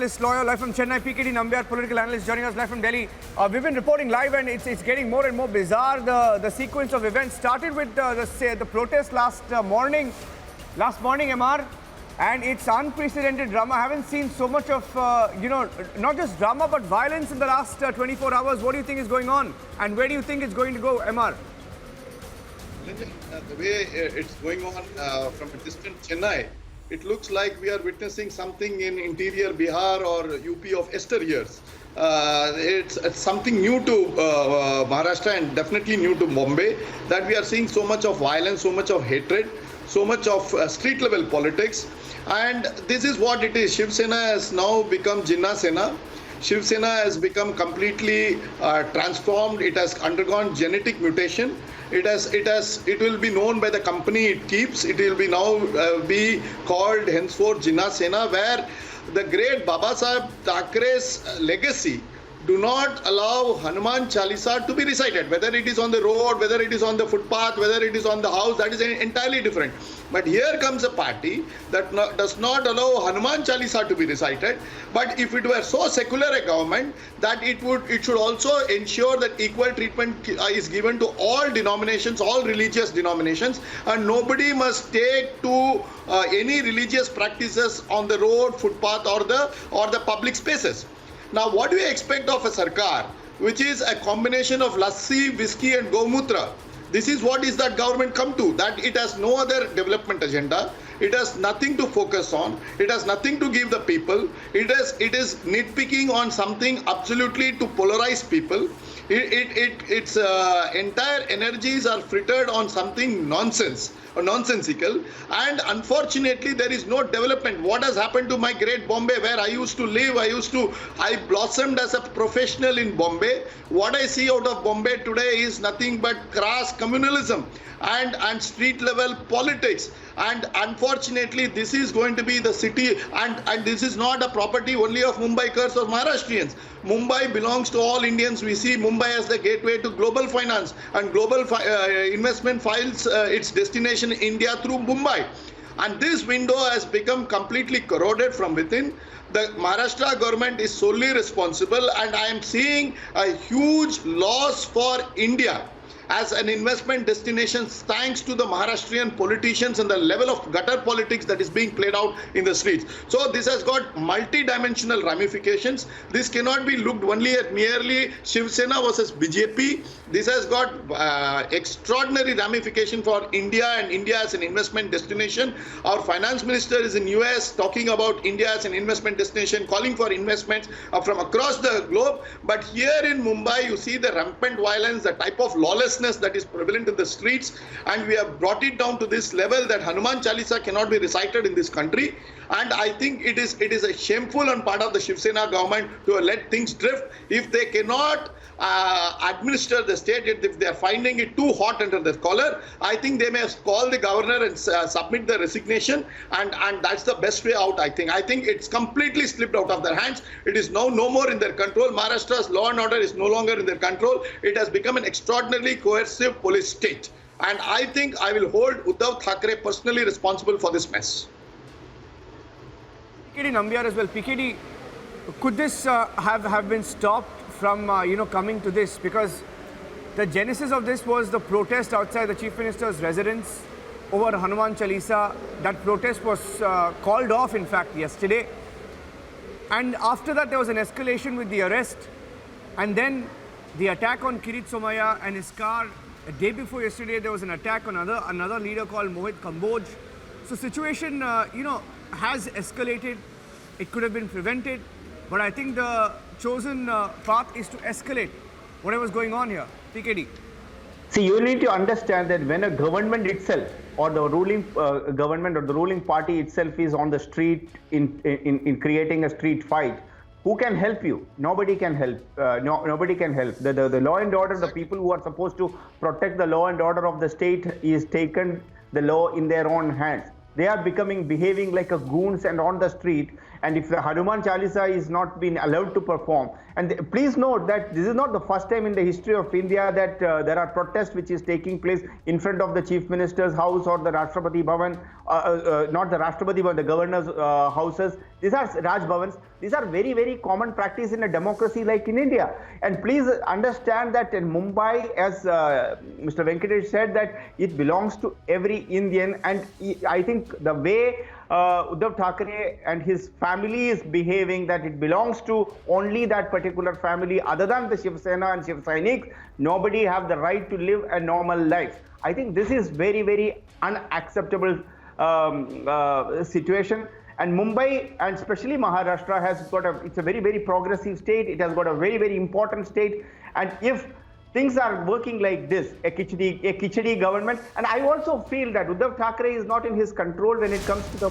analyst, lawyer, live from Chennai. PKD Nambiar, political analyst, joining us live from Delhi. We've been reporting live, and it's getting more and more bizarre. The sequence of events started with the protest last morning, MR, and it's unprecedented drama. I haven't seen so much of not just drama but violence in the last 24 hours. What do you think is going on, and where do you think it's going to go, MR? The way it's going on from a distant Chennai, it looks like we are witnessing something in interior Bihar or UP of yesteryears. It's something new to Maharashtra and definitely new to Mumbai, that we are seeing so much of violence, so much of hatred, so much of street level politics. And this is what it is. Shiv Sena has now become Jinnah Sena. Shiv Sena has become completely transformed. It has undergone genetic mutation. It will be known by the company it keeps. It will be now be called henceforth Jinnah Sena, where the great Babasaheb Thackeray's legacy do not allow Hanuman Chalisa to be recited. Whether it is on the road, whether it is on the footpath, whether it is on the house, that is entirely different. But here comes a party that does not allow Hanuman Chalisa to be recited. But if it were so secular a government, that it should also ensure that equal treatment is given to all denominations, all religious denominations, and nobody must take to any religious practices on the road, footpath, or the public spaces. Now, what do we expect of a sarkar, which is a combination of lassi, whiskey and gomutra? This is what is that government come to, that it has no other development agenda. It has nothing to focus on. It has nothing to give the people. It is nitpicking on something absolutely to polarize people. Its entire energies are frittered on something nonsense or nonsensical, and unfortunately there is no development. What has happened to my great Bombay, where I used to live? I blossomed as a professional in Bombay. What I see out of Bombay today is nothing but crass communalism and street level politics. And unfortunately, this is going to be the city, and this is not a property only of Mumbaikars or Maharashtrians. Mumbai belongs to all Indians. We see Mumbai as the gateway to global finance, and global investment files its destination India through Mumbai. And this window has become completely corroded from within. The Maharashtra government is solely responsible, and I am seeing a huge loss for India as an investment destination, thanks to the Maharashtrian politicians and the level of gutter politics that is being played out in the streets. So this has got multi-dimensional ramifications. This cannot be looked only at merely Shiv Sena versus BJP. This has got extraordinary ramification for India and India as an investment destination. Our finance minister is in US talking about India as an investment destination, calling for investments from across the globe. But here in Mumbai, you see the rampant violence, the type of lawlessness that is prevalent in the streets, and we have brought it down to this level that Hanuman Chalisa cannot be recited in this country. And I think it is a shameful on part of the Shiv Sena government to let things drift. If they cannot administer the state, if they are finding it too hot under their collar, I think they may call the governor and submit the resignation, and that's the best way out. I think it's completely slipped out of their hands. It is now no more in their control. Maharashtra's law and order is no longer in their control. It has become an extraordinarily coercive police state, and I think I will hold Uddhav Thackeray personally responsible for this mess. PKD Nambiar as well. PKD, could this have been stopped from coming to this? Because the genesis of this was the protest outside the Chief Minister's residence over Hanuman Chalisa. That protest was called off, in fact, yesterday. And after that, there was an escalation with the arrest. And then the attack on Kirit Somaya and his car. A day before yesterday, there was an attack on another leader called Mohit Kamboj. So situation, has escalated. It could have been prevented. But I think the chosen path is to escalate whatever's going on here. PKD. See, you need to understand that when a government itself or the ruling government or the ruling party itself is on the street in creating a street fight, who can help you? Nobody can help. Nobody can help. The law and order, the people who are supposed to protect the law and order of the state is taken the law in their own hands. They are behaving like a goons and on the street. And if the Hanuman Chalisa is not being allowed to perform, and please note that this is not the first time in the history of India that there are protests which is taking place in front of the Chief Minister's house or the Rashtrapati Bhavan, not the Rashtrapati Bhavan, the governor's houses These are Raj Bhavans. These are very, very common practice in a democracy like in India. And please understand that in Mumbai, as Mr. Venkatesh said, that it belongs to every Indian. And I think the way Uddhav Thackeray and his family is behaving, that it belongs to only that particular family, other than the Shiv Sena and Shiv Sainiks, nobody have the right to live a normal life. I think this is very, very unacceptable situation. And Mumbai, and especially Maharashtra, has got it's a very, very progressive state. It has got a very, very important state. And if things are working like this, a khichdi government, and I also feel that Uddhav Thackeray is not in his control when it comes to the